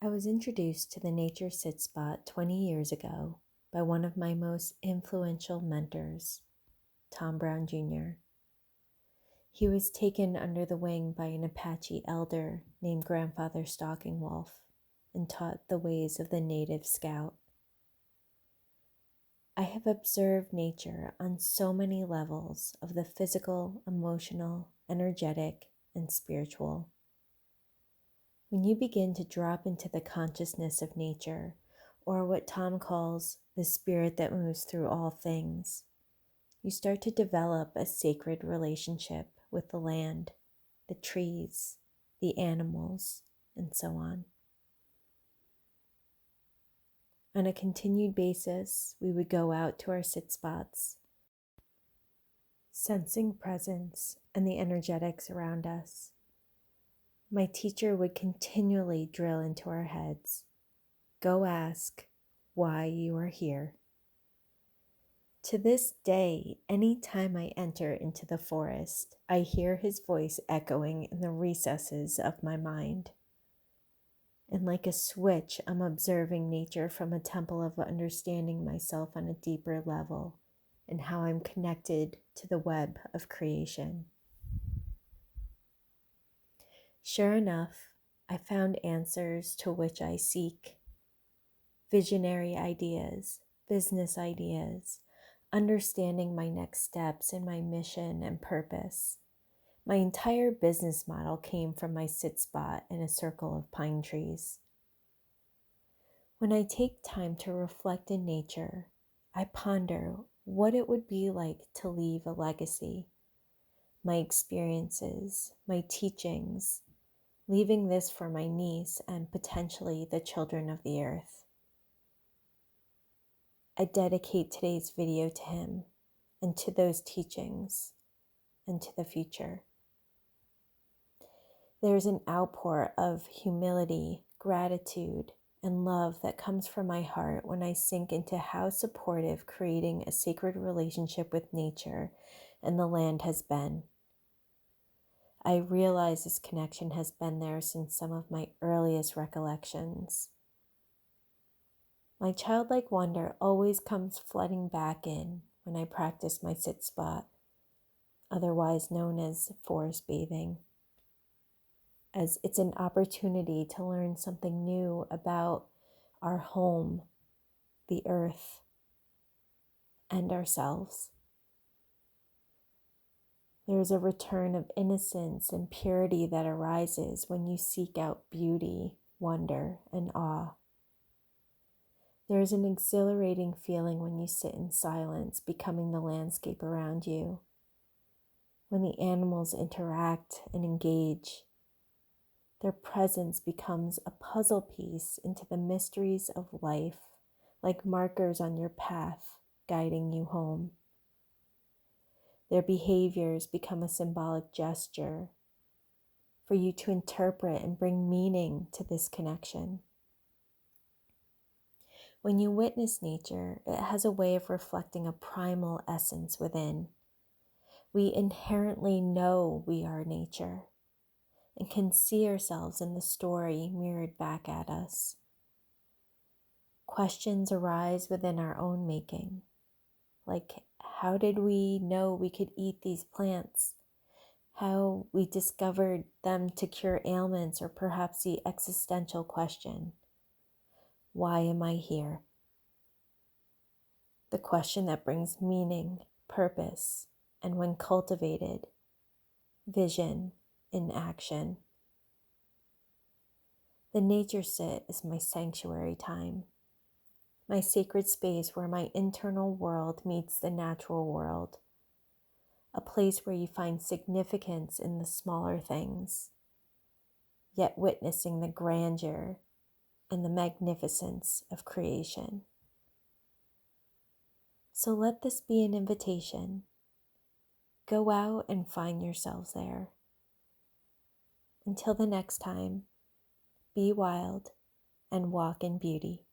I was introduced to the nature sit spot 20 years ago by one of my most influential mentors, Tom Brown Jr. He was taken under the wing by an Apache elder named Grandfather Stalking Wolf and taught the ways of the native scout. I have observed nature on so many levels of the physical, emotional, energetic, and spiritual. When you begin to drop into the consciousness of nature, or what Tom calls the spirit that moves through all things, you start to develop a sacred relationship with the land, the trees, the animals, and so on. On a continued basis, we would go out to our sit spots, sensing presence and the energetics around us. My teacher would continually drill into our heads, "Go ask why you are here." To this day, any time I enter into the forest, I hear his voice echoing in the recesses of my mind. And like a switch, I'm observing nature from a temple of understanding myself on a deeper level and how I'm connected to the web of creation. Sure enough, I found answers to which I seek. Visionary ideas, business ideas, understanding my next steps and my mission and purpose. My entire business model came from my sit spot in a circle of pine trees. When I take time to reflect in nature, I ponder what it would be like to leave a legacy. My experiences, my teachings, leaving this for my niece and potentially the children of the earth. I dedicate today's video to him and to those teachings and to the future. There's an outpour of humility, gratitude, and love that comes from my heart when I sink into how supportive creating a sacred relationship with nature and the land has been. I realize this connection has been there since some of my earliest recollections. My childlike wonder always comes flooding back in when I practice my sit spot, otherwise known as forest bathing, as it's an opportunity to learn something new about our home, the earth, and ourselves. There is a return of innocence and purity that arises when you seek out beauty, wonder, and awe. There is an exhilarating feeling when you sit in silence, becoming the landscape around you. When the animals interact and engage, their presence becomes a puzzle piece into the mysteries of life, like markers on your path guiding you home. Their behaviors become a symbolic gesture for you to interpret and bring meaning to this connection. When you witness nature, it has a way of reflecting a primal essence within. We inherently know we are nature and can see ourselves in the story mirrored back at us. Questions arise within our own making, like how did we know we could eat these plants? How we discovered them to cure ailments, or perhaps the existential question, why am I here? The question that brings meaning, purpose, and when cultivated, vision in action. The nature sit is my sanctuary time, my sacred space where my internal world meets the natural world, a place where you find significance in the smaller things, yet witnessing the grandeur and the magnificence of creation. So let this be an invitation. Go out and find yourselves there. Until the next time, be wild and walk in beauty.